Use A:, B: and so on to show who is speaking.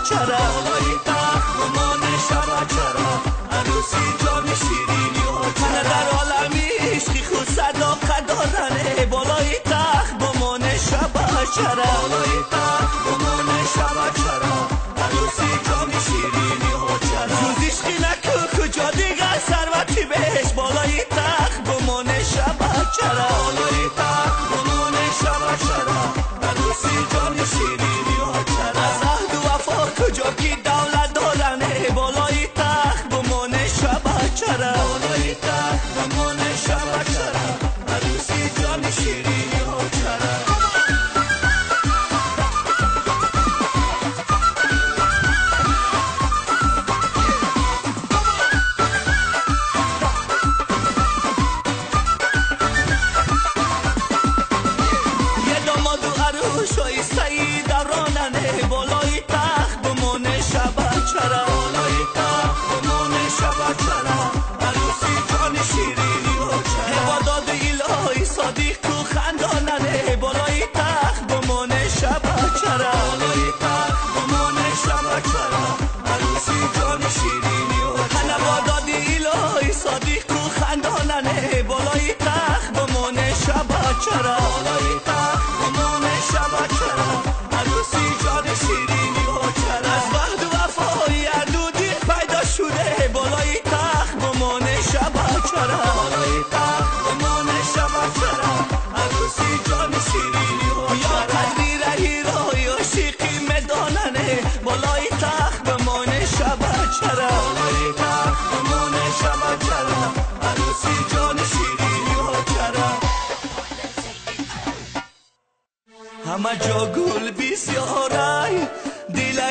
A: چرا بالای تخت بمان شب چرا عروسی جان شیرینی ها چرا در عالم عشقی خود صداقت دارنه بالای تخت بمان شب چرا بالای تخت بمان شب چرا عروسی جان شیرینی ها چرا جز عشقی نکو کجا دیگر ثروتی بهش بالای تخت بمان شب چرا بالای تخت بمان شب چرا عروسی جان شیرینی ها چرا از عهد و وفا کجا کی دولت دارنه بالای تخت بمان شب چرا بالای تخت بمان شب چرا عروسی جان شیرینی ها چرا شایسته‌ای دراننه بالای تخت بمان شب چرا بالای تخت بمان شب چرا عروسی جان شیرینی ها چرا عبادات الهی صادق و خنداننه بالای تخت بمان شب چرا بالای تخت بمان شب چرا عروسی جان شیرینی ها چرا عبادات الهی صادق و خنداننه بالای تخت بمان شب چرا بالای تخت بمان شب چرا عروسی جان شیرینی ها چرا از وحد و وفای اندودی پیدا شده بالای تخت بمان شب چرا بالای تخت بمان شب چرا عروسی جان شیرینی ها چرا یا قدری رهی را یا شیقی مداننه بالای تخت بمان شب چرا بالای تخت بمان شب چرا عروسی جان شیرینی ها چرا همه جا گل بسیاره